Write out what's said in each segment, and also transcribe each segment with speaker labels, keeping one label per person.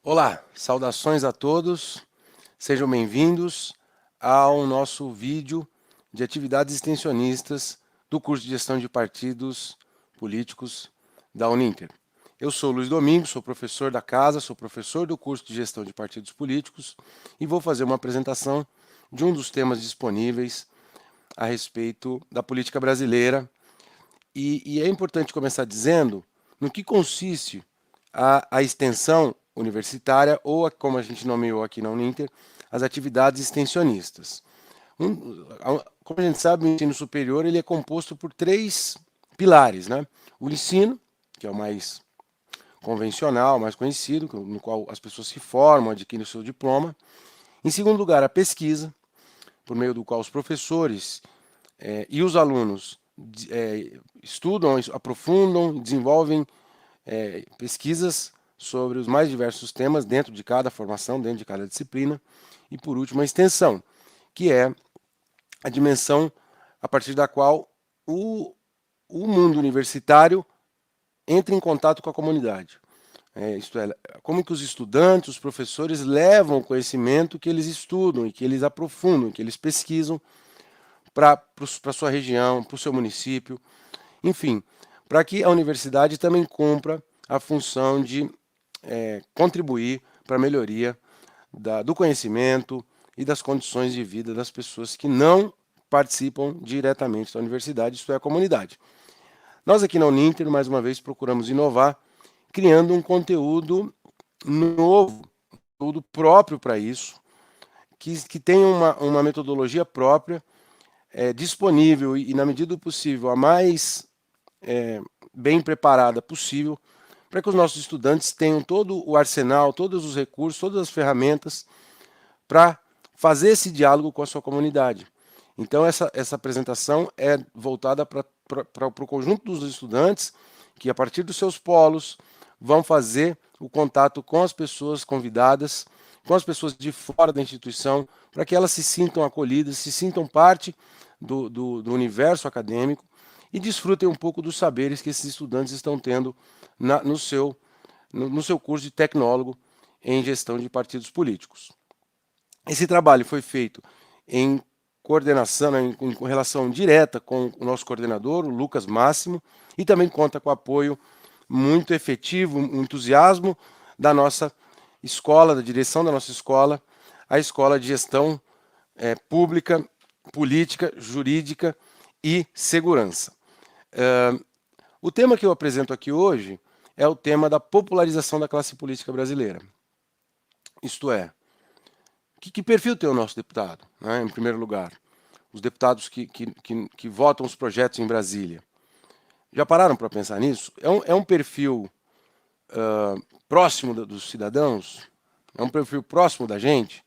Speaker 1: Olá, saudações a todos, sejam bem-vindos ao nosso vídeo de atividades extensionistas do curso de Gestão de Partidos Políticos da Uninter. Eu sou Luiz Domingos, sou professor da casa, sou professor do curso de Gestão de Partidos Políticos e vou fazer uma apresentação de um dos temas disponíveis a respeito da política brasileira. E é importante começar dizendo no que consiste a extensão universitária ou, como a gente nomeou aqui na Uninter, as atividades extensionistas. Como a gente sabe, o ensino superior ele é composto por três pilares, né? O ensino, que é o mais convencional, mais conhecido, no qual as pessoas se formam, adquirem o seu diploma. Em segundo lugar, a pesquisa, por meio do qual os professores e os alunos estudam, aprofundam, desenvolvem pesquisas sobre os mais diversos temas dentro de cada formação, dentro de cada disciplina. E, por último, a extensão, que é a dimensão a partir da qual o mundo universitário entra em contato com a comunidade. Isto é, como que os estudantes, os professores levam o conhecimento que eles estudam e que eles aprofundam, que eles pesquisam para a sua região, para o seu município, enfim, para que a universidade também cumpra a função de contribuir para a melhoria do conhecimento e das condições de vida das pessoas que não participam diretamente da universidade, isto é, a comunidade. Nós aqui na Uninter, mais uma vez, procuramos inovar, criando um conteúdo novo, conteúdo próprio para isso, que tem uma metodologia própria, disponível e, na medida do possível, a mais bem preparada possível, para que os nossos estudantes tenham todo o arsenal, todos os recursos, todas as ferramentas para fazer esse diálogo com a sua comunidade. Então, essa apresentação é voltada para o conjunto dos estudantes que, a partir dos seus polos, vão fazer o contato com as pessoas convidadas, com as pessoas de fora da instituição, para que elas se sintam acolhidas, se sintam parte do universo acadêmico e desfrutem um pouco dos saberes que esses estudantes estão tendo no seu curso de tecnólogo em gestão de partidos políticos. Esse trabalho foi feito em coordenação, em relação direta com o nosso coordenador, o Lucas Máximo, e também conta com apoio muito efetivo, um entusiasmo da nossa escola, da direção da nossa escola, a Escola de Gestão Pública, Política, Jurídica e Segurança. O tema que eu apresento aqui hoje é o tema da popularização da classe política brasileira. Isto é, que perfil tem o nosso deputado, né, em primeiro lugar? Os deputados que votam os projetos em Brasília. Já pararam para pensar nisso? É um perfil próximo dos cidadãos? É um perfil próximo da gente,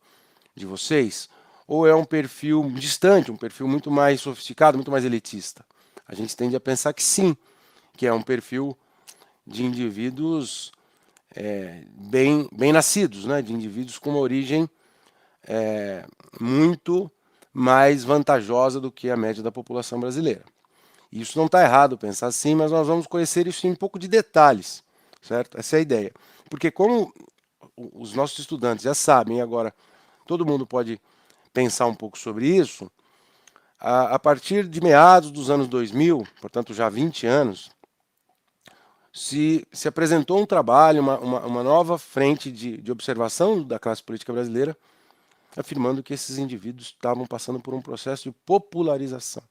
Speaker 1: de vocês? Ou é um perfil distante, um perfil muito mais sofisticado, muito mais elitista? A gente tende a pensar que sim, que é um perfil de indivíduos bem nascidos, né? De indivíduos com uma origem muito mais vantajosa do que a média da população brasileira. Isso não está errado pensar assim, mas nós vamos conhecer isso em um pouco de detalhes, certo? Essa é a ideia. Porque como os nossos estudantes já sabem, agora todo mundo pode pensar um pouco sobre isso, a partir de meados dos anos 2000, portanto já há 20 anos, se apresentou um trabalho, uma nova frente de observação da classe política brasileira, afirmando que esses indivíduos estavam passando por um processo de popularização,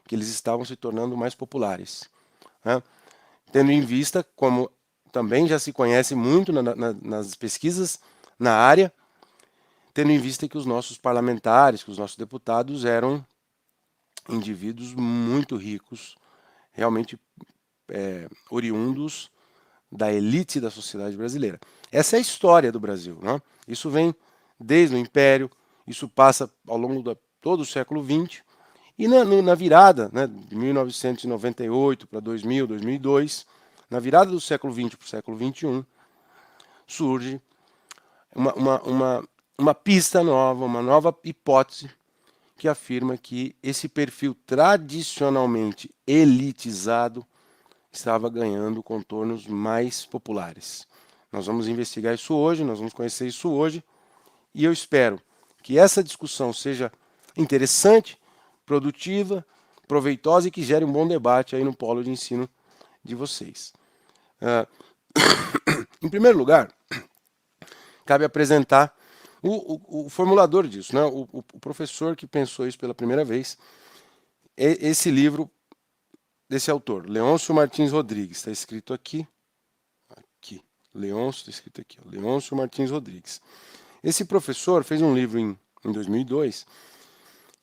Speaker 1: que eles estavam se tornando mais populares, né? Tendo em vista, como também já se conhece muito nas pesquisas na área, tendo em vista que os nossos parlamentares, que os nossos deputados eram indivíduos muito ricos, realmente oriundos da elite da sociedade brasileira. Essa é a história do Brasil, né? Isso vem desde o Império, isso passa ao longo de todo o século XX, e na virada, né, de 1998 para 2000, 2002, na virada do século XX para o século XXI, surge uma pista nova, uma nova hipótese que afirma que esse perfil tradicionalmente elitizado estava ganhando contornos mais populares. Nós vamos investigar isso hoje, nós vamos conhecer isso hoje, e eu espero que essa discussão seja interessante, produtiva, proveitosa e que gere um bom debate aí no polo de ensino de vocês. Em primeiro lugar, cabe apresentar o formulador disso, né? O professor que pensou isso pela primeira vez. Esse livro desse autor, Leôncio Martins Rodrigues, está escrito aqui. Leôncio, está escrito aqui, Leôncio Martins Rodrigues. Esse professor fez um livro em 2002,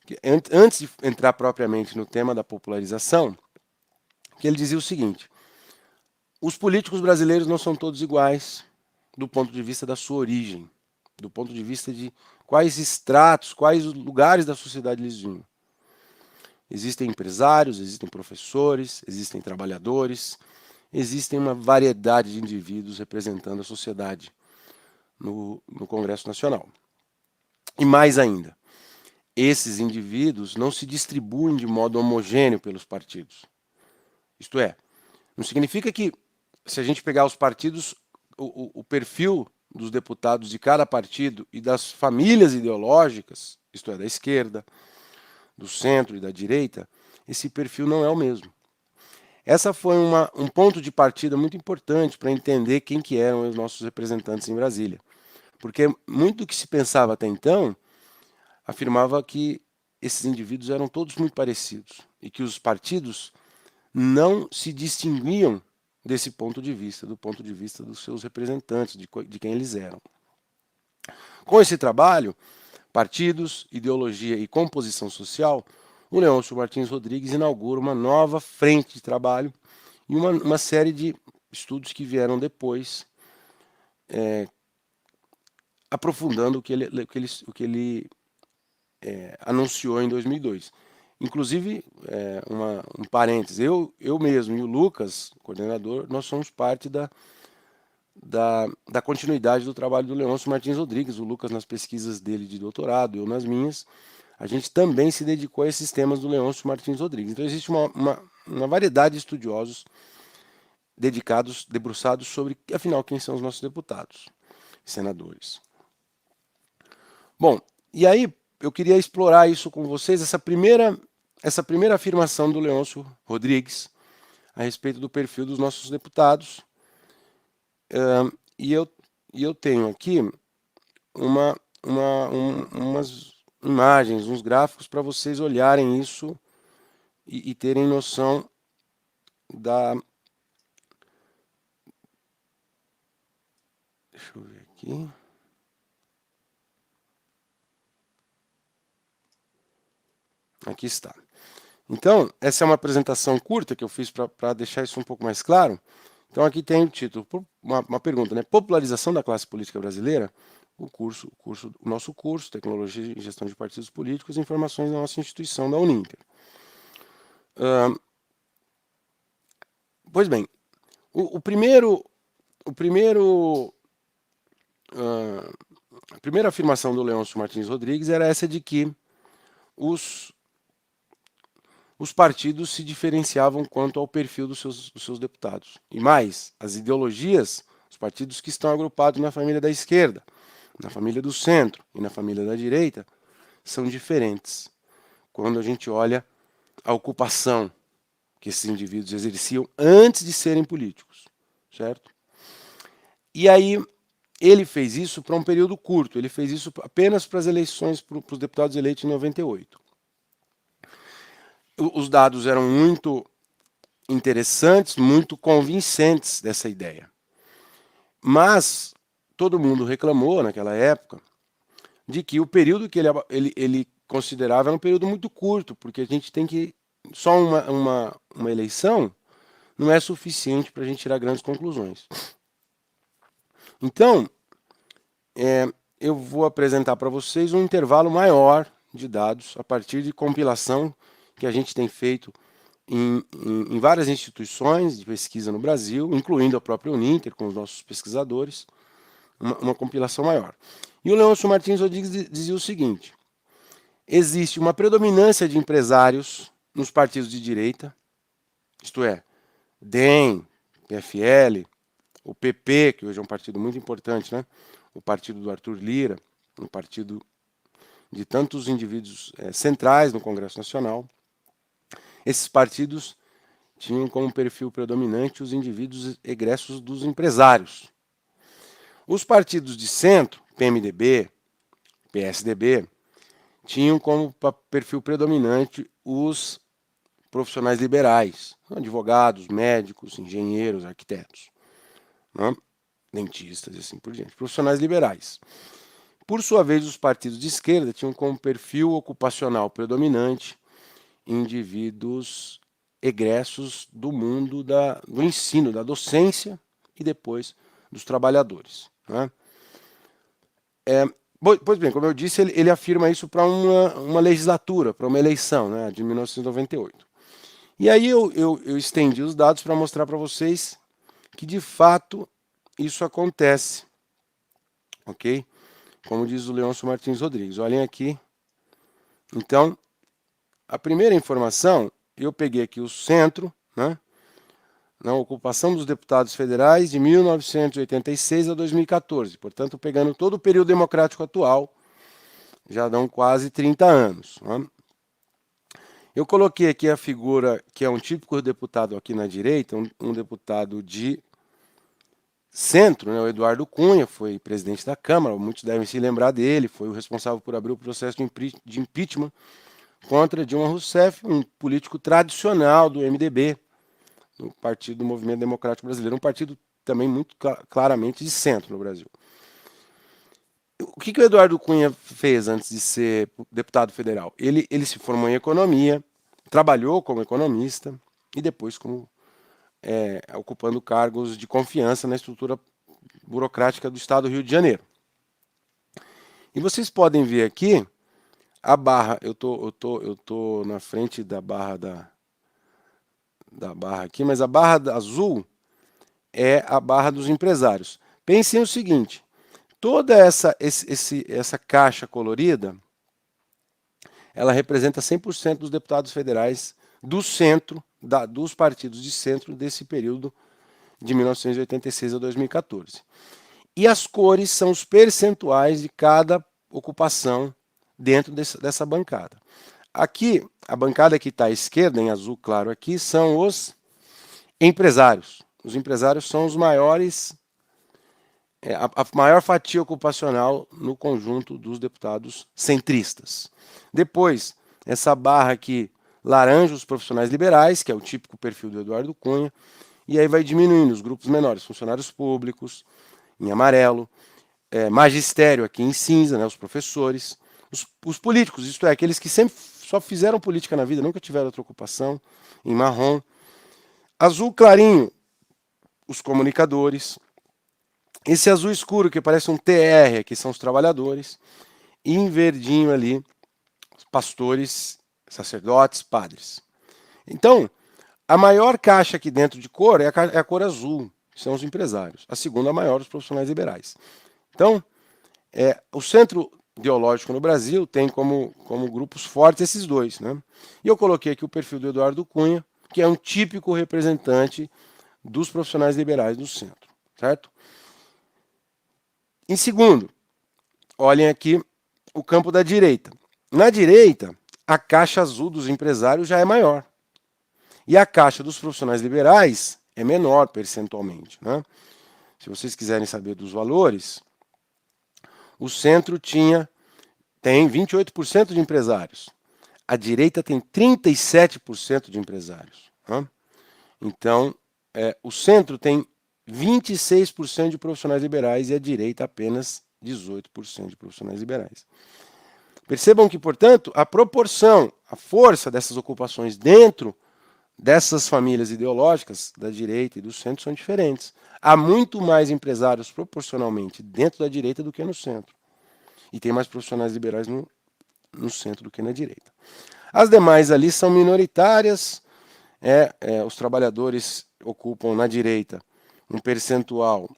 Speaker 1: que, antes de entrar propriamente no tema da popularização, que ele dizia o seguinte: os políticos brasileiros não são todos iguais do ponto de vista da sua origem, do ponto de vista de quais estratos, quais lugares da sociedade eles vinham. Existem empresários, existem professores, existem trabalhadores, existem uma variedade de indivíduos representando a sociedade no Congresso Nacional. E mais ainda, esses indivíduos não se distribuem de modo homogêneo pelos partidos. Isto é, não significa que, se a gente pegar os partidos, o perfil dos deputados de cada partido e das famílias ideológicas, isto é, da esquerda, do centro e da direita, esse perfil não é o mesmo. Essa foi um ponto de partida muito importante para entender quem que eram os nossos representantes em Brasília. Porque muito do que se pensava até então afirmava que esses indivíduos eram todos muito parecidos e que os partidos não se distinguiam desse ponto de vista, do ponto de vista dos seus representantes, de quem eles eram. Com esse trabalho, partidos, ideologia e composição social, o Leôncio Martins Rodrigues inaugura uma nova frente de trabalho e uma série de estudos que vieram depois, aprofundando o que ele anunciou em 2002. Inclusive, um parêntese, eu mesmo e o Lucas, coordenador, nós somos parte da continuidade do trabalho do Leôncio Martins Rodrigues, o Lucas nas pesquisas dele de doutorado, eu nas minhas. A gente também se dedicou a esses temas do Leôncio Martins Rodrigues. Então existe uma variedade de estudiosos dedicados, debruçados sobre, afinal, quem são os nossos deputados, senadores. Bom, e aí eu queria explorar isso com vocês, essa primeira afirmação do Leôncio Rodrigues a respeito do perfil dos nossos deputados. E eu tenho aqui umas imagens, uns gráficos para vocês olharem isso e terem noção da... Deixa eu ver aqui. Aqui está. Então, essa é uma apresentação curta que eu fiz para deixar isso um pouco mais claro. Então, aqui tem o título, uma pergunta, né? Popularização da classe política brasileira. O nosso curso, Tecnologia e Gestão de Partidos Políticos, informações da nossa instituição, da Uninter. Pois bem, a primeira afirmação do Leôncio Martins Rodrigues era essa de que os partidos se diferenciavam quanto ao perfil dos seus deputados. E mais, as ideologias, os partidos que estão agrupados na família da esquerda, na família do centro e na família da direita, são diferentes quando a gente olha a ocupação que esses indivíduos exerciam antes de serem políticos, certo? E aí ele fez isso para um período curto, ele fez isso apenas para as eleições, para os deputados eleitos em 98. Os dados eram muito interessantes, muito convincentes dessa ideia. Mas todo mundo reclamou naquela época de que o período que ele considerava era um período muito curto, porque a gente tem que... Só uma eleição não é suficiente para a gente tirar grandes conclusões. Então, eu vou apresentar para vocês um intervalo maior de dados a partir de compilação que a gente tem feito em várias instituições de pesquisa no Brasil, incluindo a própria Uninter, com os nossos pesquisadores, uma compilação maior. E o Leôncio Martins Rodrigues dizia o seguinte: existe uma predominância de empresários nos partidos de direita, isto é, DEM, PFL, o PP, que hoje é um partido muito importante, né? O partido do Arthur Lira, um partido de tantos indivíduos centrais no Congresso Nacional. Esses partidos tinham como perfil predominante os indivíduos egressos dos empresários. Os partidos de centro, PMDB, PSDB, tinham como perfil predominante os profissionais liberais, advogados, médicos, engenheiros, arquitetos, né? Dentistas e assim por diante, profissionais liberais. Por sua vez, os partidos de esquerda tinham como perfil ocupacional predominante indivíduos egressos do mundo do ensino, da docência e depois dos trabalhadores, né? Pois bem, como eu disse, ele afirma isso para uma legislatura, para uma eleição, né, de 1998. E aí eu estendi os dados para mostrar para vocês que, de fato, isso acontece, ok? Como diz o Leôncio Martins Rodrigues. Olhem aqui. Então, a primeira informação, eu peguei aqui o centro, né, na ocupação dos deputados federais de 1986 a 2014. Portanto, pegando todo o período democrático atual, já dão quase 30 anos. Né? Eu coloquei aqui a figura que é um típico deputado aqui na direita, um deputado de centro, né, o Eduardo Cunha, foi presidente da Câmara, muitos devem se lembrar dele, foi o responsável por abrir o processo de impeachment contra Dilma Rousseff, um político tradicional do MDB, do Partido do Movimento Democrático Brasileiro, um partido também muito claramente de centro no Brasil. O que o Eduardo Cunha fez antes de ser deputado federal? Ele se formou em economia, trabalhou como economista e depois ocupando cargos de confiança na estrutura burocrática do Estado do Rio de Janeiro. E vocês podem ver aqui a barra, eu tô na frente da barra da barra aqui, mas a barra azul é a barra dos empresários. Pensem o seguinte, toda essa caixa colorida, ela representa 100% dos deputados federais do centro, dos partidos de centro desse período de 1986 a 2014. E as cores são os percentuais de cada ocupação dentro dessa bancada. Aqui, a bancada que está à esquerda, em azul claro aqui, são os empresários. Os empresários são os maiores, a maior fatia ocupacional no conjunto dos deputados centristas. Depois, essa barra aqui, laranja, os profissionais liberais, que é o típico perfil do Eduardo Cunha, e aí vai diminuindo os grupos menores, funcionários públicos, em amarelo, magistério aqui em cinza, né, os professores, os políticos, isto é, aqueles que sempre só fizeram política na vida, nunca tiveram outra ocupação, em marrom. Azul clarinho, os comunicadores. Esse azul escuro, que parece um TR, aqui são os trabalhadores. E em verdinho ali, pastores, sacerdotes, padres. Então, a maior caixa aqui dentro de cor é a cor azul, que são os empresários. A segunda maior, os profissionais liberais. Então, o centro ideológico no Brasil tem como grupos fortes esses dois, né? E eu coloquei aqui o perfil do Eduardo Cunha, que é um típico representante dos profissionais liberais do centro, certo? Em segundo, olhem aqui o campo da direita. Na direita, a caixa azul dos empresários já é maior. E a caixa dos profissionais liberais é menor percentualmente, né? Se vocês quiserem saber dos valores, o centro tem 28% de empresários. A direita tem 37% de empresários. Né? Então, o centro tem 26% de profissionais liberais e a direita apenas 18% de profissionais liberais. Percebam que, portanto, a proporção, a força dessas ocupações dentro dessas famílias ideológicas, da direita e do centro, são diferentes. Há muito mais empresários proporcionalmente dentro da direita do que no centro. E tem mais profissionais liberais no centro do que na direita. As demais ali são minoritárias. Os trabalhadores ocupam na direita um percentual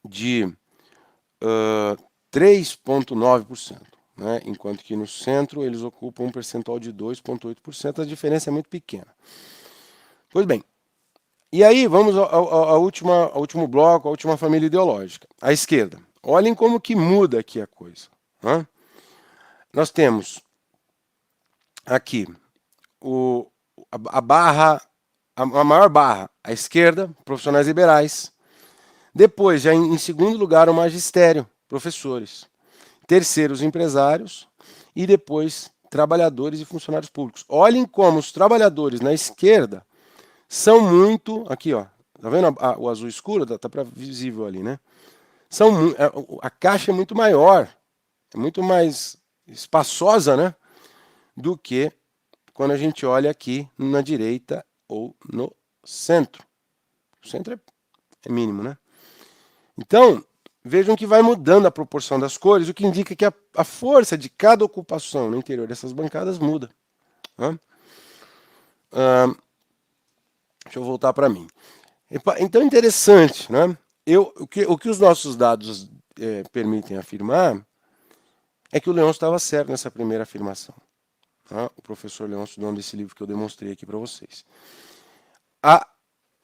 Speaker 1: de 3,9%, né? Enquanto que no centro eles ocupam um percentual de 2,8%. A diferença é muito pequena. Pois bem, E aí, vamos ao último bloco, à última família ideológica, a esquerda. Olhem como que muda aqui a coisa. Né? Nós temos aqui a barra, a maior barra, a esquerda, profissionais liberais. Depois, já em segundo lugar, o magistério, professores. Terceiro, os empresários. E depois, trabalhadores e funcionários públicos. Olhem como os trabalhadores na esquerda são muito... Aqui, ó. Tá vendo o azul escuro? Tá visível ali, né? A caixa é muito maior. É muito mais espaçosa, né? Do que quando a gente olha aqui na direita ou no centro. O centro é mínimo, né? Então, vejam que vai mudando a proporção das cores, o que indica que a força de cada ocupação no interior dessas bancadas muda. Né? Deixa eu voltar para mim. Então, interessante, né? O que os nossos dados permitem afirmar é que o Leôncio estava certo nessa primeira afirmação. Tá? O professor Leôncio, dono desse livro que eu demonstrei aqui para vocês.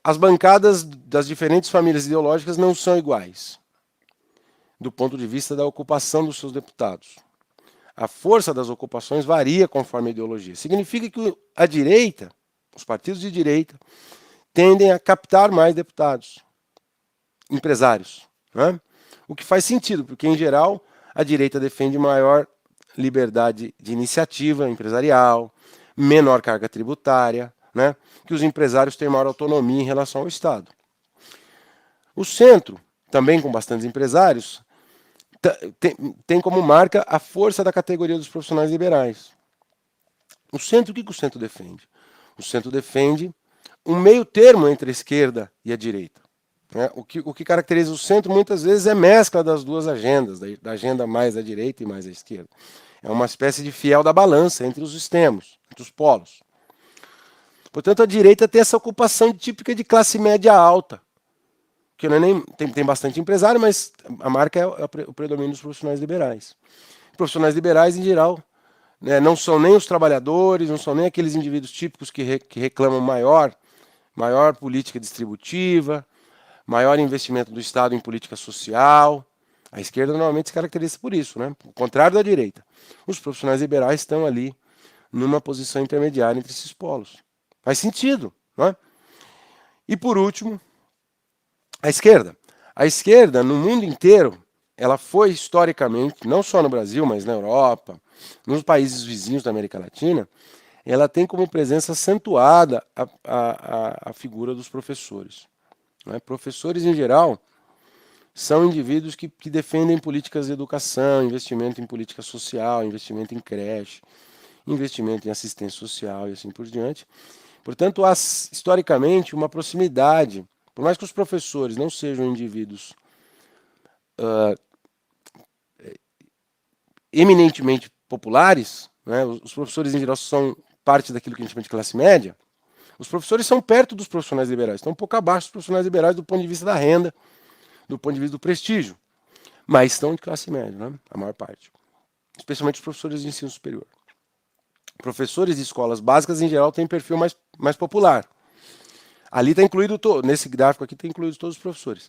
Speaker 1: As bancadas das diferentes famílias ideológicas não são iguais, do ponto de vista da ocupação dos seus deputados. A força das ocupações varia conforme a ideologia. Significa que a direita, os partidos de direita, tendem a captar mais deputados, empresários. Né? O que faz sentido, porque, em geral, a direita defende maior liberdade de iniciativa empresarial, menor carga tributária, né? Que os empresários têm maior autonomia em relação ao Estado. O centro, também com bastantes empresários, tem como marca a força da categoria dos profissionais liberais. O centro, o que o centro defende? O centro defende um meio termo entre a esquerda e a direita. Né? O que caracteriza o centro muitas vezes é mescla das duas agendas, da agenda mais da direita e mais da esquerda. É uma espécie de fiel da balança entre os extremos, entre os polos. Portanto, a direita tem essa ocupação típica de classe média alta, que não é nem, tem bastante empresário, mas a marca é o predomínio dos profissionais liberais. Profissionais liberais, em geral, né, não são nem os trabalhadores, não são nem aqueles indivíduos típicos que reclamam maior política distributiva, maior investimento do Estado em política social. A esquerda normalmente se caracteriza por isso, né? Ao contrário da direita. Os profissionais liberais estão ali numa posição intermediária entre esses polos. Faz sentido, não é? E por último, a esquerda. A esquerda, no mundo inteiro, ela foi historicamente, não só no Brasil, mas na Europa, nos países vizinhos da América Latina, ela tem como presença acentuada a figura dos professores. Né? Professores, em geral, são indivíduos que defendem políticas de educação, investimento em política social, investimento em creche, investimento em assistência social e assim por diante. Portanto, há historicamente uma proximidade, por mais que os professores não sejam indivíduos eminentemente populares, né? Os professores em geral são parte daquilo que a gente chama de classe média, os professores são perto dos profissionais liberais, estão um pouco abaixo dos profissionais liberais do ponto de vista da renda, do ponto de vista do prestígio, mas estão de classe média, né? A maior parte, especialmente os professores de ensino superior. Professores de escolas básicas, em geral, têm perfil mais popular. Ali está incluído, nesse gráfico aqui, está incluído todos os professores.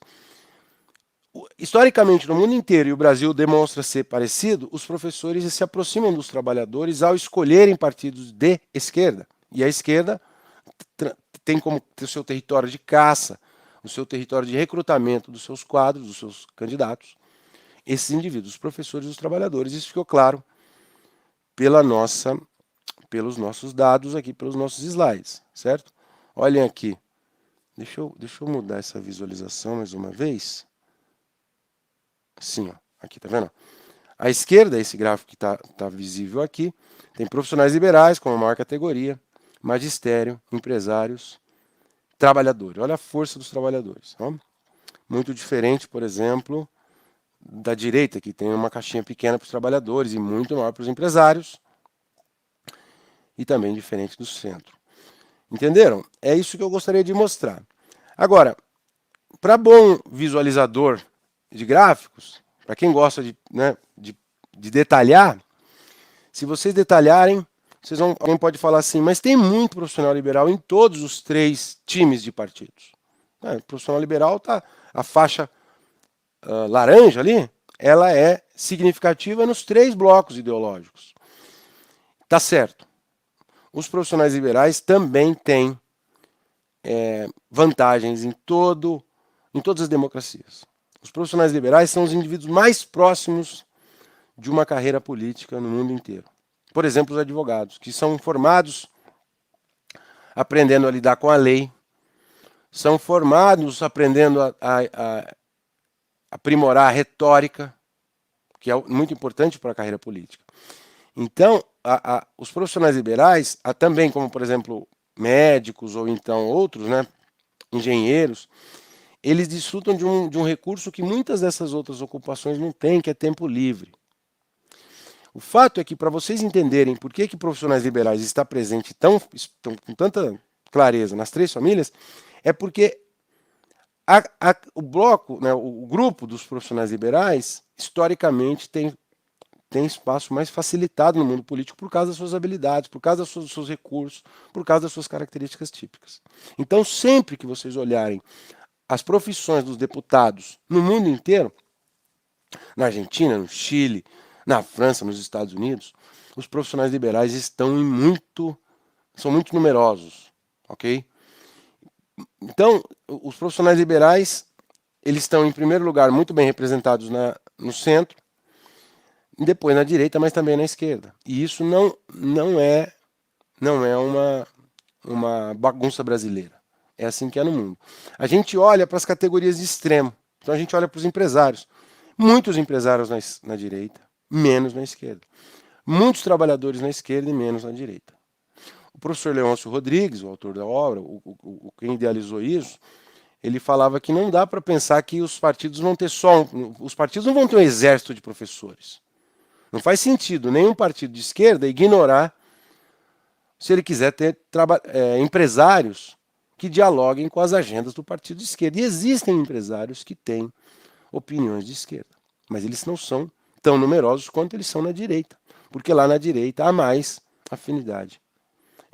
Speaker 1: Historicamente, no mundo inteiro, e o Brasil demonstra ser parecido, os professores se aproximam dos trabalhadores ao escolherem partidos de esquerda. E a esquerda tem como ter o seu território de caça, o seu território de recrutamento dos seus quadros, dos seus candidatos, esses indivíduos, os professores e os trabalhadores. Isso ficou claro pelos nossos dados aqui, pelos nossos slides, certo? Olhem aqui. Deixa eu mudar essa visualização mais uma vez. Assim, ó, aqui, tá vendo? À esquerda, esse gráfico que está visível aqui, tem profissionais liberais como a maior categoria, magistério, empresários, trabalhadores. Olha a força dos trabalhadores. Ó. Muito diferente, por exemplo, da direita, que tem uma caixinha pequena para os trabalhadores e muito maior para os empresários, e também diferente do centro. Entenderam? É isso que eu gostaria de mostrar. Agora, para bom visualizador de gráficos, para quem gosta de detalhar, se vocês detalharem, Alguém pode falar assim, mas tem muito profissional liberal em todos os 3 times de partidos. O profissional liberal tá a faixa laranja ali, ela é significativa nos 3 blocos ideológicos. Tá certo. Os profissionais liberais também têm vantagens em todas as democracias. Os profissionais liberais são os indivíduos mais próximos de uma carreira política no mundo inteiro. Por exemplo, os advogados, que são formados aprendendo a lidar com a lei, são formados aprendendo a aprimorar a retórica, que é muito importante para a carreira política. Então, os profissionais liberais, também como, por exemplo, médicos ou então outros, engenheiros, eles desfrutam de um recurso que muitas dessas outras ocupações não têm, que é tempo livre. O fato é que, para vocês entenderem por que profissionais liberais está presente com tanta clareza nas 3 famílias, é porque o bloco, o grupo dos profissionais liberais, historicamente, tem espaço mais facilitado no mundo político por causa das suas habilidades, por causa dos seus recursos, por causa das suas características típicas. Então, sempre que vocês olharem as profissões dos deputados no mundo inteiro, na Argentina, no Chile, na França, nos Estados Unidos, os profissionais liberais são muito numerosos, ok? Então, os profissionais liberais, eles estão, em primeiro lugar, muito bem representados no centro, e depois na direita, mas também na esquerda. E isso não é uma bagunça brasileira. É assim que é no mundo. A gente olha para as categorias de extremo. Então a gente olha para os empresários. Muitos empresários na direita, menos na esquerda. Muitos trabalhadores na esquerda e menos na direita. O professor Leôncio Rodrigues, o autor da obra, quem idealizou isso, ele falava que não dá para pensar que os partidos vão ter os partidos não vão ter um exército de professores. Não faz sentido nenhum partido de esquerda ignorar se ele quiser ter empresários que dialoguem com as agendas do partido de esquerda. E existem empresários que têm opiniões de esquerda, mas eles não são tão numerosos quanto eles são na direita, porque lá na direita há mais afinidade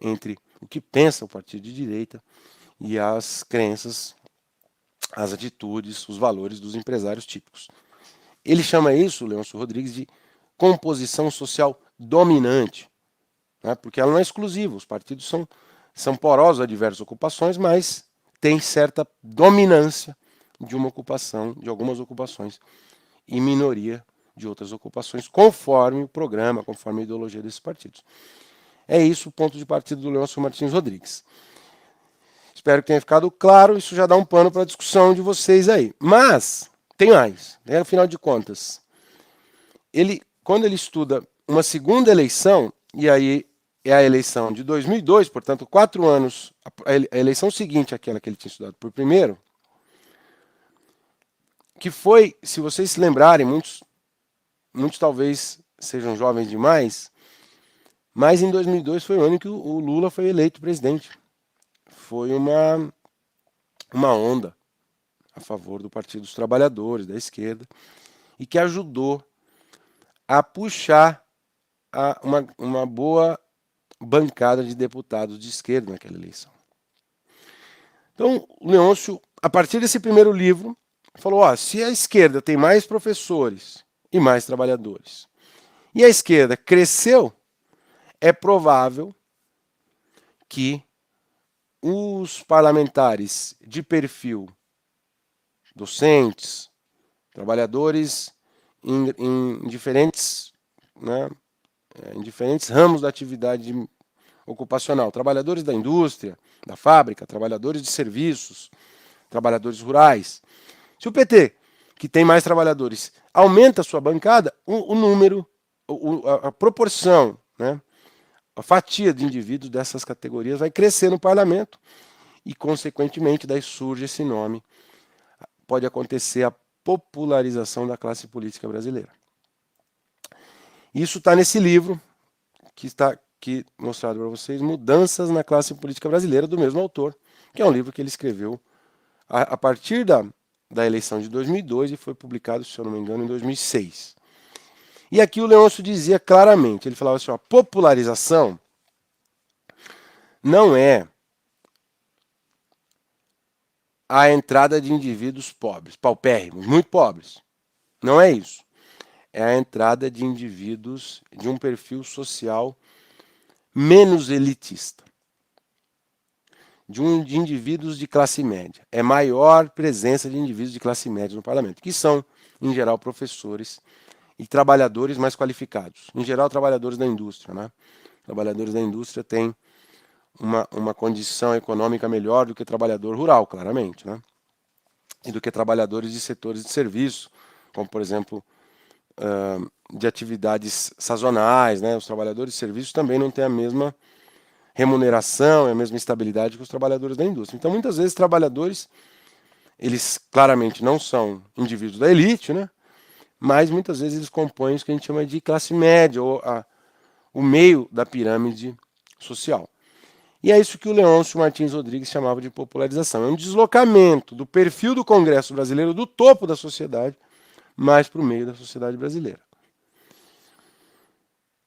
Speaker 1: entre o que pensa o partido de direita e as crenças, as atitudes, os valores dos empresários típicos. Ele chama isso, Leôncio Rodrigues, de composição social dominante, porque ela não é exclusiva. Os partidos são porosos a diversas ocupações, mas tem certa dominância de uma ocupação, de algumas ocupações, e minoria de outras ocupações, conforme o programa, conforme a ideologia desses partidos. É isso o ponto de partida do Leôncio Martins Rodrigues. Espero que tenha ficado claro, isso já dá um pano para a discussão de vocês aí. Mas, tem mais, afinal de contas, quando ele estuda uma segunda eleição, e aí é a eleição de 2002, portanto, 4 anos, a eleição seguinte àquela que ele tinha estudado por primeiro, que foi, se vocês se lembrarem, muitos talvez sejam jovens demais, mas em 2002 foi o ano que o Lula foi eleito presidente. Foi uma onda a favor do Partido dos Trabalhadores, da esquerda, e que ajudou a puxar uma boa bancada de deputados de esquerda naquela eleição. Então, o Leôncio, a partir desse primeiro livro, falou, se a esquerda tem mais professores e mais trabalhadores, e a esquerda cresceu, é provável que os parlamentares de perfil docentes, trabalhadores em diferentes ramos da atividade ocupacional, trabalhadores da indústria, da fábrica, trabalhadores de serviços, trabalhadores rurais. Se o PT, que tem mais trabalhadores, aumenta a sua bancada, o número, a proporção, a fatia de indivíduos dessas categorias vai crescer no parlamento e, consequentemente, daí surge esse nome. Pode acontecer a popularização da classe política brasileira. Isso está nesse livro, que está aqui mostrado para vocês, Mudanças na Classe Política Brasileira, do mesmo autor, que é um livro que ele escreveu a partir da eleição de 2002 e foi publicado, se eu não me engano, em 2006. E aqui o Leôncio dizia claramente, ele falava assim, a popularização não é a entrada de indivíduos pobres, paupérrimos, muito pobres. Não é isso. É a entrada de indivíduos de um perfil social menos elitista, de indivíduos de classe média. É maior presença de indivíduos de classe média no parlamento, que são, em geral, professores e trabalhadores mais qualificados. Em geral, trabalhadores da indústria. Né? Trabalhadores da indústria têm uma condição econômica melhor do que trabalhador rural, claramente. Né? E do que trabalhadores de setores de serviço, como, por exemplo, de atividades sazonais. Né? Os trabalhadores de serviço também não têm a mesma remuneração e a mesma estabilidade que os trabalhadores da indústria. Então, muitas vezes, trabalhadores, eles claramente não são indivíduos da elite, né? Mas muitas vezes eles compõem o que a gente chama de classe média, ou o meio da pirâmide social. E é isso que o Leôncio Martins Rodrigues chamava de popularização. É um deslocamento do perfil do Congresso brasileiro, do topo da sociedade, mais para o meio da sociedade brasileira.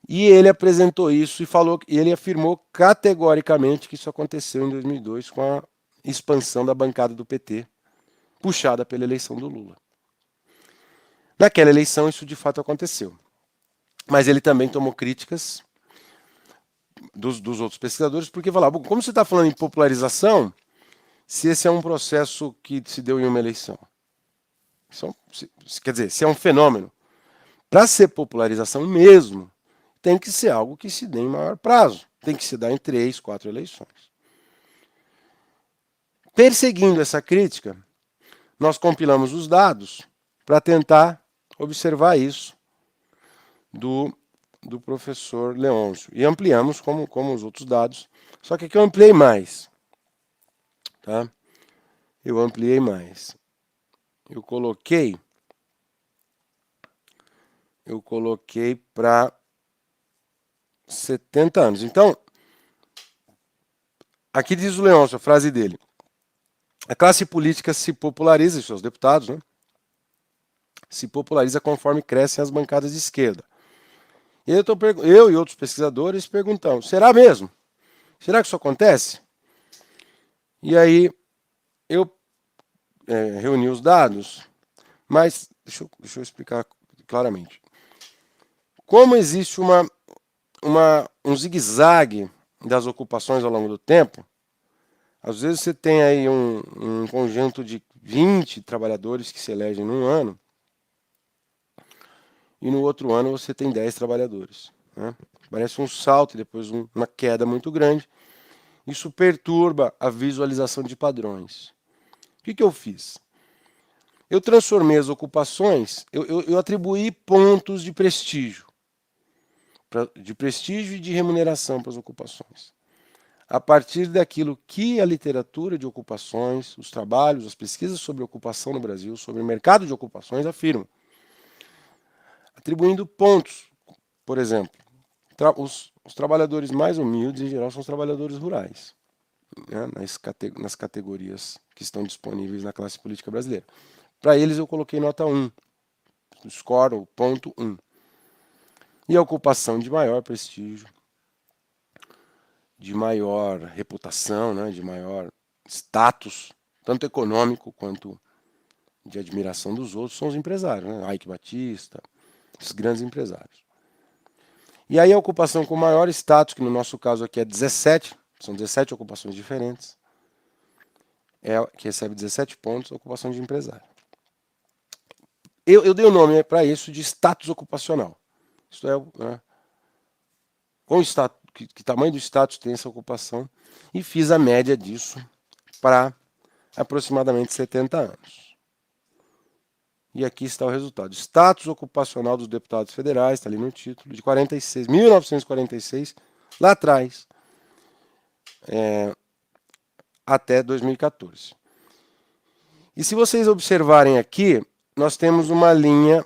Speaker 1: E ele apresentou isso e ele afirmou categoricamente que isso aconteceu em 2002 com a expansão da bancada do PT, puxada pela eleição do Lula. Naquela eleição isso de fato aconteceu. Mas ele também tomou críticas dos outros pesquisadores, porque falavam, como você está falando em popularização, se esse é um processo que se deu em uma eleição? Quer dizer, se é um fenômeno. Para ser popularização mesmo, tem que ser algo que se dê em maior prazo. Tem que se dar em 3, 4 eleições. Perseguindo essa crítica, nós compilamos os dados para tentar observar isso do professor Leôncio. E ampliamos como os outros dados, só que aqui eu ampliei mais. Tá? Eu ampliei mais. Eu coloquei para 70 anos. Então, aqui diz o Leôncio, a frase dele. A classe política se populariza, seus deputados, né? Se populariza conforme crescem as bancadas de esquerda. E eu e outros pesquisadores perguntamos, será mesmo? Será que isso acontece? E aí eu reuni os dados, mas deixa eu explicar claramente. Como existe um zigue-zague das ocupações ao longo do tempo, às vezes você tem aí um conjunto de 20 trabalhadores que se elegem num ano, e no outro ano você tem 10 trabalhadores. Né? Parece um salto e depois uma queda muito grande. Isso perturba a visualização de padrões. O que eu fiz? Eu transformei as ocupações, eu atribuí pontos de prestígio e de remuneração para as ocupações. A partir daquilo que a literatura de ocupações, os trabalhos, as pesquisas sobre ocupação no Brasil, sobre o mercado de ocupações afirmam. Atribuindo pontos, por exemplo, os trabalhadores mais humildes, em geral, são os trabalhadores rurais, né, nas categorias que estão disponíveis na classe política brasileira. Para eles eu coloquei nota 1, score, ou ponto 1. E a ocupação de maior prestígio, de maior reputação, né, de maior status, tanto econômico quanto de admiração dos outros, são os empresários, né? Ike Batista, os grandes empresários. E aí a ocupação com maior status, que no nosso caso aqui é 17, são 17 ocupações diferentes, que recebe 17 pontos, a ocupação de empresário. Eu dei o nome para isso de status ocupacional. Isso é, né, com status, que tamanho do status tem essa ocupação, e fiz a média disso para aproximadamente 70 anos. E aqui está o resultado. Status ocupacional dos deputados federais, está ali no título, de 1946, lá atrás, até 2014. E se vocês observarem aqui, nós temos uma linha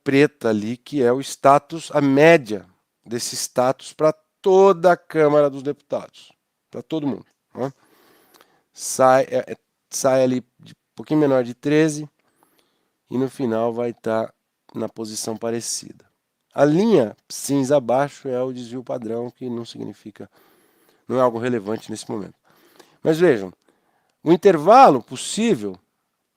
Speaker 1: preta ali, que é o status, a média desse status para toda a Câmara dos Deputados, para todo mundo. Né? Sai ali de um pouquinho menor de 13 e no final vai estar na posição parecida. A linha cinza abaixo é o desvio padrão, que não significa, não é algo relevante nesse momento. Mas vejam, o intervalo possível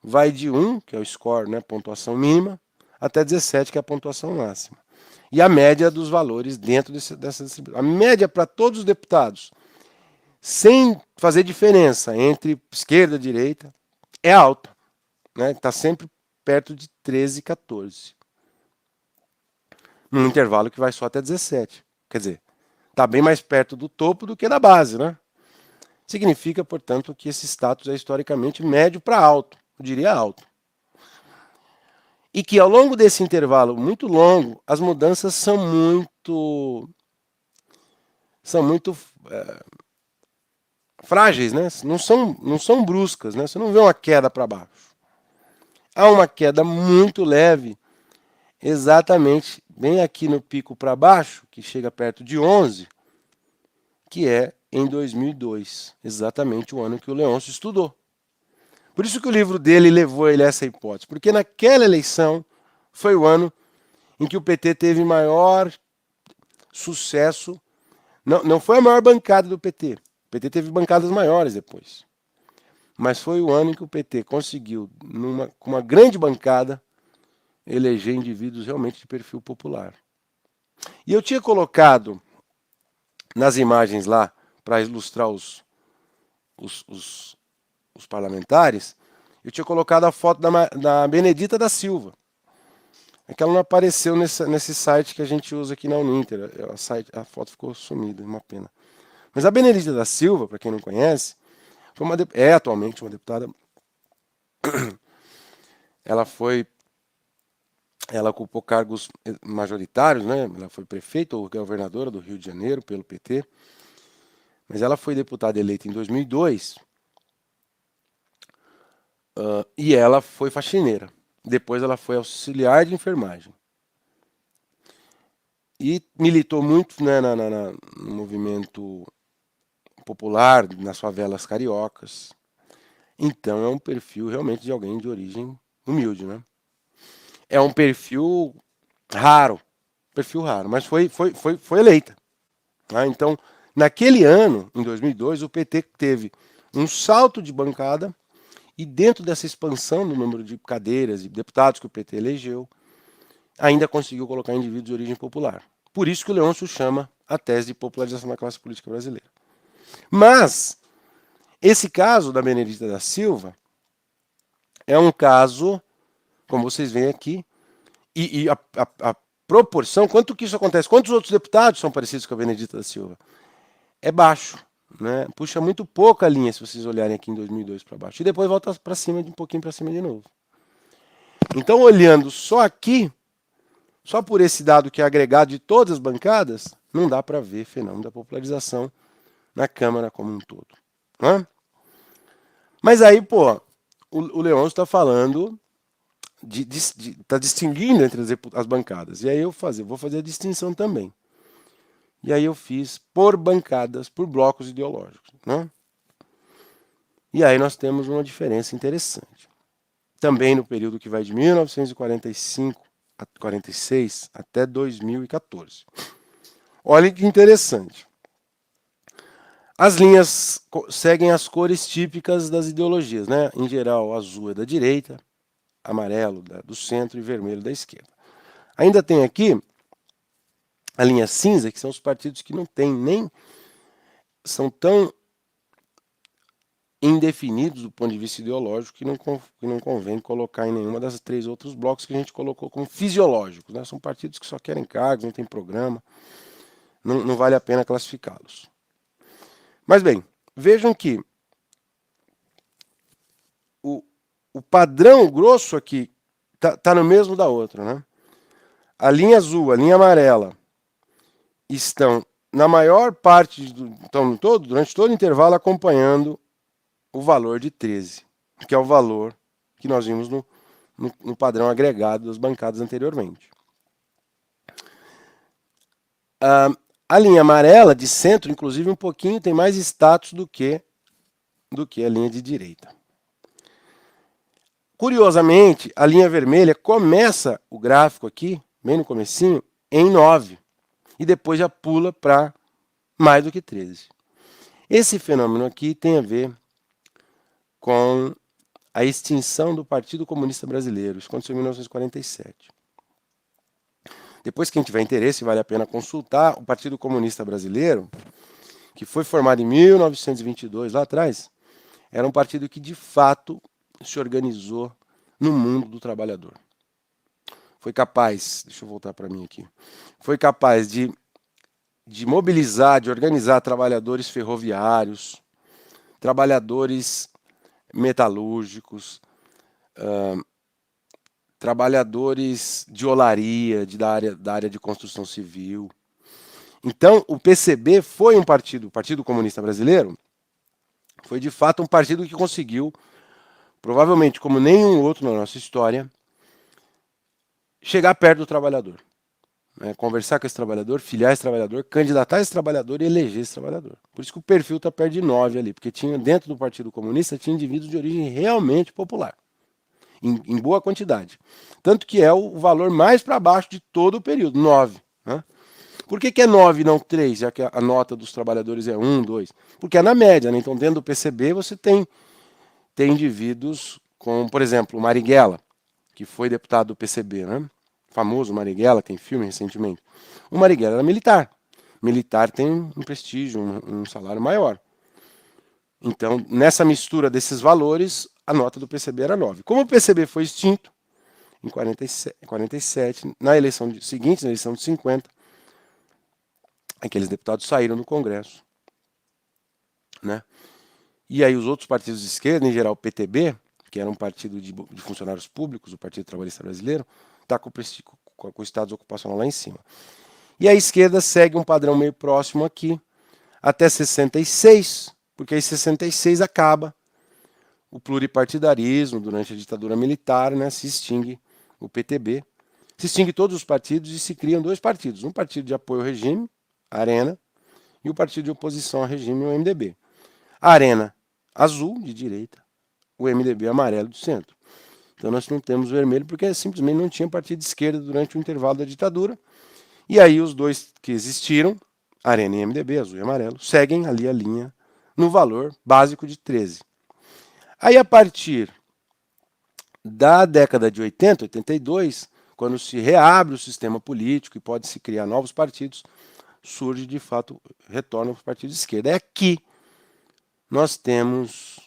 Speaker 1: vai de 1, que é o score, né, pontuação mínima, até 17, que é a pontuação máxima. E a média dos valores dentro dessa distribuição. A média para todos os deputados, sem fazer diferença entre esquerda e direita, é alta. Está sempre perto de 13, 14. Num intervalo que vai só até 17. Quer dizer, está bem mais perto do topo do que da base, né? Significa, portanto, que esse status é historicamente médio para alto, eu diria alto. E que ao longo desse intervalo muito longo, as mudanças são muito frágeis, né? Não são bruscas, né? Você não vê uma queda para baixo. Há uma queda muito leve, exatamente bem aqui no pico para baixo, que chega perto de 11, que é em 2002, exatamente o ano que o Leôncio estudou. Por isso que o livro dele levou ele a essa hipótese, porque naquela eleição foi o ano em que o PT teve maior sucesso. Não foi a maior bancada do PT. O PT teve bancadas maiores depois. Mas foi o ano em que o PT conseguiu, com uma grande bancada, eleger indivíduos realmente de perfil popular. E eu tinha colocado nas imagens lá, para ilustrar os parlamentares, eu tinha colocado a foto da Benedita da Silva. É que ela não apareceu nesse site que a gente usa aqui na Uninter. A foto ficou sumida, uma pena. Mas a Benedita da Silva, para quem não conhece, é atualmente uma deputada. Ela ocupou cargos majoritários, né? Ela foi prefeita ou governadora do Rio de Janeiro pelo PT. Mas ela foi deputada eleita em 2002 e ela foi faxineira. Depois ela foi auxiliar de enfermagem. E militou muito, né, no movimento popular, nas favelas cariocas. Então é um perfil realmente de alguém de origem humilde, né? É um perfil raro, mas foi eleita. Tá? Então, naquele ano, em 2002, o PT teve um salto de bancada e dentro dessa expansão do número de cadeiras e deputados que o PT elegeu, ainda conseguiu colocar indivíduos de origem popular. Por isso que o Leôncio chama a tese de popularização da classe política brasileira. Mas, esse caso da Benedita da Silva é um caso, como vocês veem aqui, e a proporção, quanto que isso acontece? Quantos outros deputados são parecidos com a Benedita da Silva? É baixo, né? Puxa muito pouco a linha, se vocês olharem aqui em 2002 para baixo. E depois volta para cima, um pouquinho para cima de novo. Então, olhando só aqui, só por esse dado que é agregado de todas as bancadas, não dá para ver fenômeno da popularização na Câmara como um todo. Né? Mas aí, pô, o Leôncio está falando, está distinguindo entre as bancadas. E aí eu vou fazer a distinção também. E aí eu fiz por bancadas, por blocos ideológicos. Né? E aí nós temos uma diferença interessante. Também no período que vai de 1945 a 46 até 2014. Olha que interessante. As linhas seguem as cores típicas das ideologias, né? Em geral, azul é da direita, amarelo do centro e vermelho da esquerda. Ainda tem aqui a linha cinza, que são os partidos que não têm nem... são tão indefinidos do ponto de vista ideológico que não convém colocar em nenhuma das três outros blocos que a gente colocou como fisiológicos. Né? São partidos que só querem cargos, não tem programa, não vale a pena classificá-los. Mas bem, vejam que o padrão grosso aqui está no mesmo da outra. Né? A linha azul, a linha amarela estão na maior parte, durante todo o intervalo, acompanhando o valor de 13, que é o valor que nós vimos no padrão agregado das bancadas anteriormente. A linha amarela de centro, inclusive, um pouquinho tem mais status do que a linha de direita. Curiosamente, a linha vermelha começa o gráfico aqui, bem no comecinho, em 9 e depois já pula para mais do que 13. Esse fenômeno aqui tem a ver com a extinção do Partido Comunista Brasileiro. Isso aconteceu em 1947. Depois, quem tiver interesse, vale a pena consultar o Partido Comunista Brasileiro, que foi formado em 1922, lá atrás. Era um partido que, de fato, se organizou no mundo do trabalhador. Foi capaz, deixa eu voltar para mim aqui, foi capaz de mobilizar, de organizar trabalhadores ferroviários, trabalhadores metalúrgicos, trabalhadores de olaria, da área de construção civil. Então, o PCB foi um partido, o Partido Comunista Brasileiro, foi de fato um partido que conseguiu, provavelmente como nenhum outro na nossa história, chegar perto do trabalhador. Né? Conversar com esse trabalhador, filiar esse trabalhador, candidatar esse trabalhador e eleger esse trabalhador. Por isso que o perfil está perto de 9 ali, porque tinha dentro do Partido Comunista tinha indivíduos de origem realmente popular, em boa quantidade. Tanto que é o valor mais para baixo de todo o período, 9. Né? Por que é 9 e não 3, já que a nota dos trabalhadores é 1, 2? Porque é na média, né? Então dentro do PCB você tem indivíduos como, por exemplo, o Marighella, que foi deputado do PCB, né? Famoso Marighella, tem filme recentemente. O Marighella era militar. Militar tem um prestígio, um salário maior. Então, nessa mistura desses valores, a nota do PCB era 9. Como o PCB foi extinto, em 47, na eleição seguinte, na eleição de 50, aqueles deputados saíram do Congresso. Né? E aí os outros partidos de esquerda, em geral o PTB, que era um partido de funcionários públicos, o Partido Trabalhista Brasileiro, está com o status ocupacional lá em cima. E a esquerda segue um padrão meio próximo aqui, até 66, porque em 66 acaba o pluripartidarismo durante a ditadura militar, né, se extingue o PTB, se extingue todos os partidos e se criam dois partidos, um partido de apoio ao regime, a Arena, e o partido de oposição ao regime, o MDB. A Arena azul, de direita, o MDB amarelo, do centro. Então nós não temos vermelho porque simplesmente não tinha partido de esquerda durante o intervalo da ditadura. E aí os dois que existiram, Arena e MDB, azul e amarelo, seguem ali a linha no valor básico de 13. Aí a partir da década de 80, 82, quando se reabre o sistema político e pode se criar novos partidos, surge de fato, retorna para o partido de esquerda. É aqui nós temos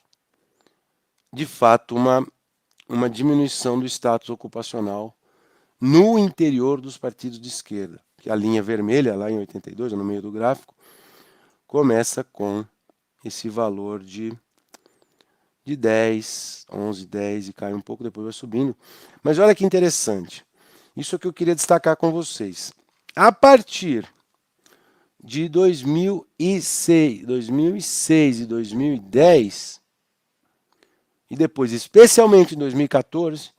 Speaker 1: de fato uma diminuição do status ocupacional no interior dos partidos de esquerda. Que a linha vermelha, lá em 82, no meio do gráfico, começa com esse valor de 10, 11, 10 e cai um pouco, depois vai subindo. Mas olha que interessante. Isso é o que eu queria destacar com vocês. A partir de 2006 e 2010, e depois, especialmente em 2014,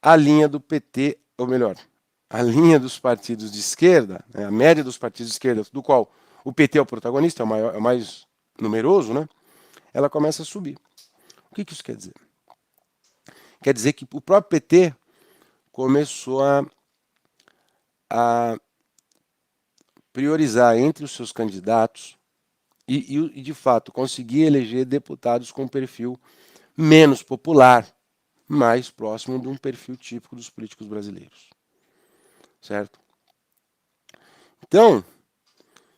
Speaker 1: a linha do PT, ou melhor, a linha dos partidos de esquerda, né, a média dos partidos de esquerda, do qual o PT é o protagonista, é o mais numeroso, né, ela começa a subir. O que isso quer dizer? Quer dizer que o próprio PT começou a priorizar entre os seus candidatos e, de fato, conseguir eleger deputados com perfil menos popular, mais próximo de um perfil típico dos políticos brasileiros. Certo? Então,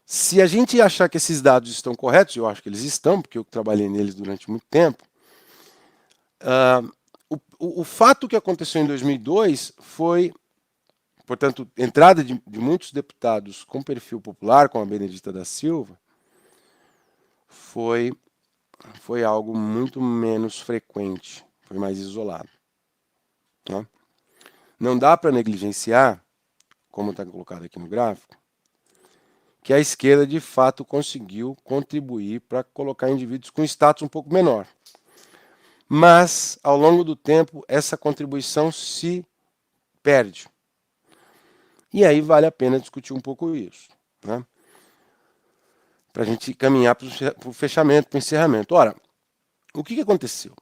Speaker 1: se a gente achar que esses dados estão corretos, eu acho que eles estão, porque eu trabalhei neles durante muito tempo, o fato que aconteceu em 2002 foi, portanto, entrada de muitos deputados com perfil popular, como a Benedita da Silva, foi algo muito menos frequente, foi mais isolado. Né? Não dá para negligenciar, como está colocado aqui no gráfico, que a esquerda de fato conseguiu contribuir para colocar indivíduos com status um pouco menor. Mas, ao longo do tempo, essa contribuição se perde. E aí vale a pena discutir um pouco isso. Né? Para a gente caminhar para o fechamento, para o encerramento. Ora, o que aconteceu?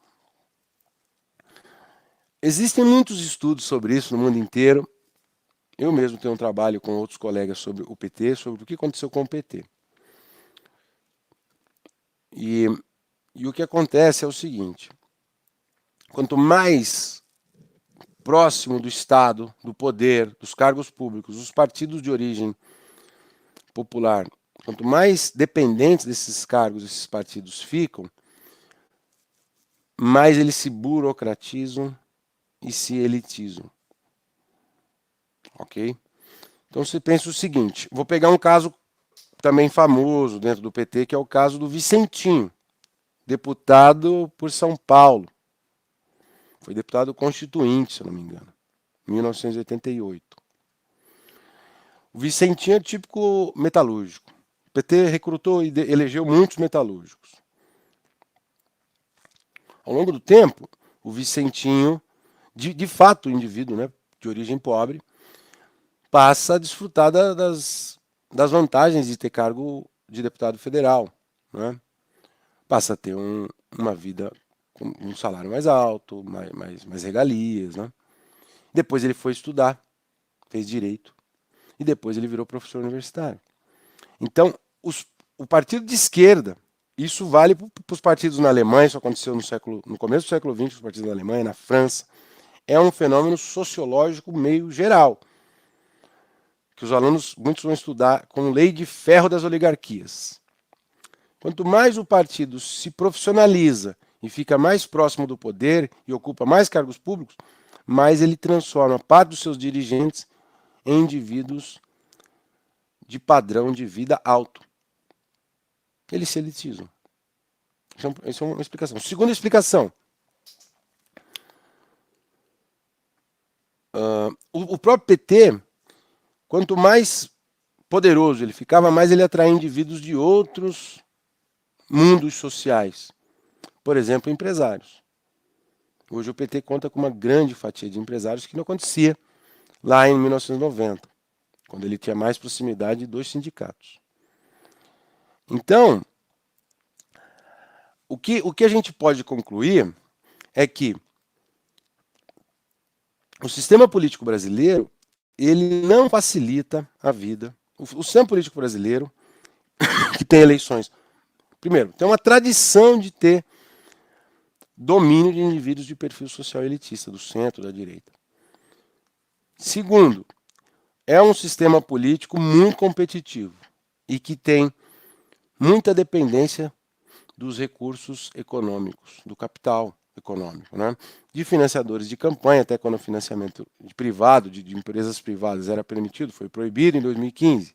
Speaker 1: Existem muitos estudos sobre isso no mundo inteiro, Eu mesmo tenho um trabalho com outros colegas sobre o PT, sobre o que aconteceu com o PT. E o que acontece é o seguinte: quanto mais próximo do Estado, do poder, dos cargos públicos, dos partidos de origem popular, quanto mais dependentes desses cargos, esses partidos ficam, mais eles se burocratizam e se elitizam. Ok? Então você pensa o seguinte: vou pegar um caso também famoso dentro do PT, que é o caso do Vicentinho, deputado por São Paulo. Foi deputado constituinte, se eu não me engano, em 1988. O Vicentinho é típico metalúrgico. O PT recrutou e elegeu muitos metalúrgicos. Ao longo do tempo, o Vicentinho, de fato o indivíduo, né, de origem pobre, passa a desfrutar das vantagens de ter cargo de deputado federal. Né? Passa a ter uma vida com um salário mais alto, mais regalias. Né? Depois ele foi estudar, fez direito, e depois ele virou professor universitário. Então, o partido de esquerda, isso vale para os partidos na Alemanha, isso aconteceu no começo do século XX, os partidos na Alemanha, na França, é um fenômeno sociológico meio geral, que os alunos muitos vão estudar como lei de ferro das oligarquias. Quanto mais o partido se profissionaliza e fica mais próximo do poder e ocupa mais cargos públicos, mais ele transforma parte dos seus dirigentes em indivíduos de padrão de vida alto. Eles se elitizam. Isso é uma explicação. Segunda explicação. O próprio PT, quanto mais poderoso ele ficava, mais ele atraía indivíduos de outros mundos sociais. Por exemplo, empresários. Hoje o PT conta com uma grande fatia de empresários que não acontecia lá em 1990, quando ele tinha mais proximidade dos sindicatos. Então, o que a gente pode concluir é que o sistema político brasileiro ele não facilita a vida. O sistema político brasileiro, que tem eleições, primeiro, tem uma tradição de ter domínio de indivíduos de perfil social elitista, do centro, da direita. Segundo, é um sistema político muito competitivo e que tem muita dependência dos recursos econômicos, do capital econômico, né? De financiadores de campanha, até quando o financiamento de privado, de empresas privadas era permitido, foi proibido em 2015.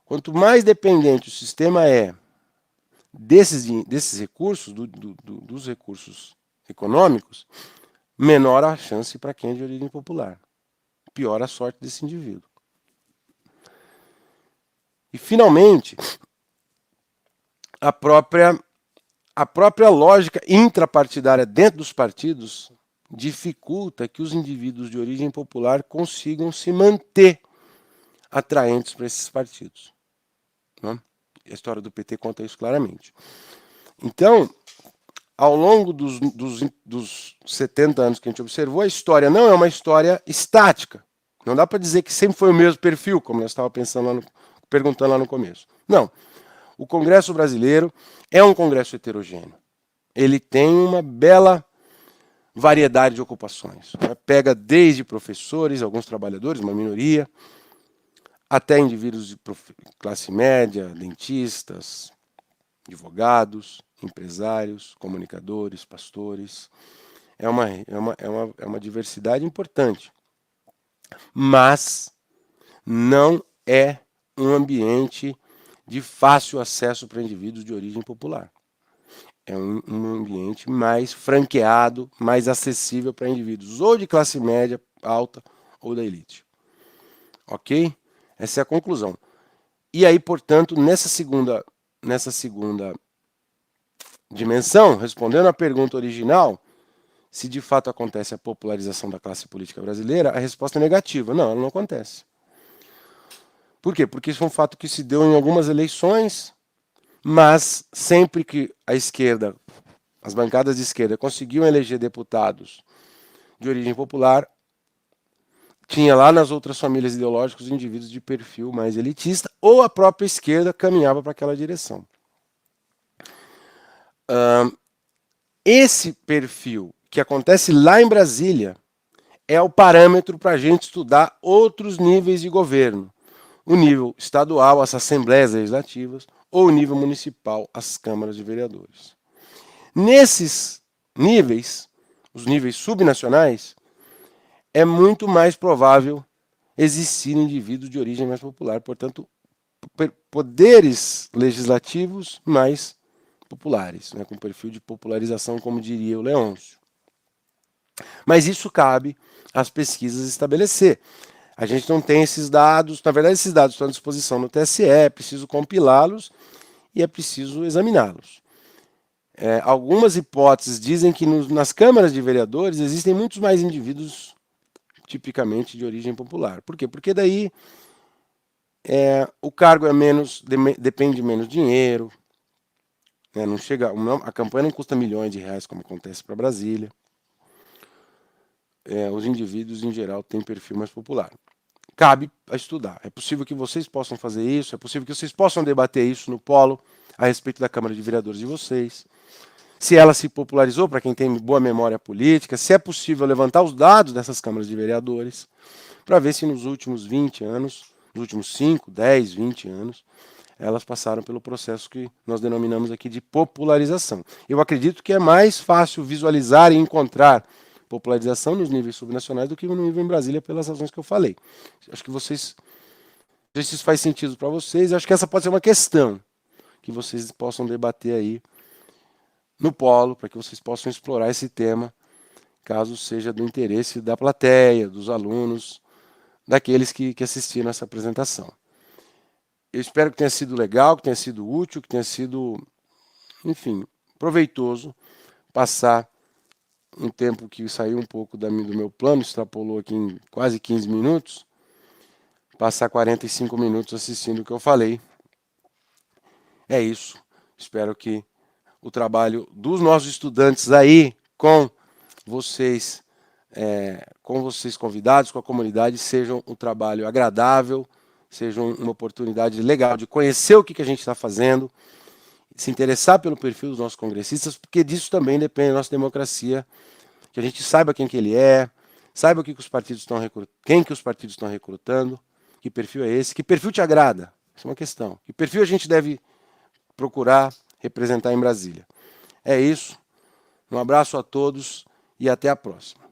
Speaker 1: Quanto mais dependente o sistema é desses recursos, dos recursos econômicos, menor a chance para quem é de origem popular. Pior a sorte desse indivíduo. E, finalmente, a própria lógica intrapartidária dentro dos partidos dificulta que os indivíduos de origem popular consigam se manter atraentes para esses partidos. Né? A história do PT conta isso claramente. Então, ao longo dos 70 anos que a gente observou, a história não é uma história estática. Não dá para dizer que sempre foi o mesmo perfil, como nós estávamos perguntando lá no começo. Não. O Congresso brasileiro é um congresso heterogêneo. Ele tem uma bela variedade de ocupações. Pega desde professores, alguns trabalhadores, uma minoria, até indivíduos de classe média, dentistas, advogados, empresários, comunicadores, pastores. É uma diversidade importante. Mas não é um ambiente de fácil acesso para indivíduos de origem popular. É um ambiente mais franqueado, mais acessível para indivíduos ou de classe média alta ou da elite. Ok? Essa é a conclusão. E aí, portanto, nessa segunda dimensão, respondendo à pergunta original, se de fato acontece a popularização da classe política brasileira, a resposta é negativa. Não, ela não acontece. Por quê? Porque isso foi um fato que se deu em algumas eleições, mas sempre que a esquerda, as bancadas de esquerda, conseguiam eleger deputados de origem popular, tinha lá nas outras famílias ideológicas indivíduos de perfil mais elitista, ou a própria esquerda caminhava para aquela direção. Esse perfil que acontece lá em Brasília é o parâmetro para a gente estudar outros níveis de governo. O nível estadual, as assembleias legislativas, ou o nível municipal, as câmaras de vereadores. Nesses níveis, os níveis subnacionais, é muito mais provável existir indivíduos de origem mais popular, portanto, poderes legislativos mais populares, né, com perfil de popularização, como diria o Leôncio. Mas isso cabe às pesquisas estabelecer. A gente não tem esses dados, na verdade esses dados estão à disposição no TSE, é preciso compilá-los e é preciso examiná-los. Algumas hipóteses dizem que nas câmaras de vereadores existem muitos mais indivíduos tipicamente de origem popular. Por quê? Porque daí o cargo é menos, depende de menos dinheiro, né? Não chega, a campanha não custa milhões de reais como acontece para Brasília. Os indivíduos em geral têm perfil mais popular. Cabe a estudar. É possível que vocês possam fazer isso, é possível que vocês possam debater isso no polo a respeito da Câmara de Vereadores de vocês. Se ela se popularizou, para quem tem boa memória política, se é possível levantar os dados dessas câmaras de vereadores, para ver se nos últimos 20 anos, nos últimos 5, 10, 20 anos, elas passaram pelo processo que nós denominamos aqui de popularização. Eu acredito que é mais fácil visualizar e encontrar popularização nos níveis subnacionais do que no nível em Brasília, pelas razões que eu falei. Acho que vocês, não sei se isso faz sentido para vocês, acho que essa pode ser uma questão que vocês possam debater aí no polo, para que vocês possam explorar esse tema, caso seja do interesse da plateia, dos alunos, daqueles que assistiram essa apresentação. Eu espero que tenha sido legal, que tenha sido útil, que tenha sido, enfim, proveitoso passar um tempo que saiu um pouco do meu plano, extrapolou aqui em quase 15 minutos, passar 45 minutos assistindo o que eu falei. É isso. Espero que o trabalho dos nossos estudantes aí com vocês convidados, com a comunidade, seja um trabalho agradável, seja uma oportunidade legal de conhecer o que a gente está fazendo, se interessar pelo perfil dos nossos congressistas, porque disso também depende da nossa democracia, que a gente saiba quem que ele é, saiba quem que os partidos estão recrutando, que perfil é esse, que perfil te agrada, isso é uma questão, que perfil a gente deve procurar representar em Brasília. É isso, um abraço a todos e até a próxima.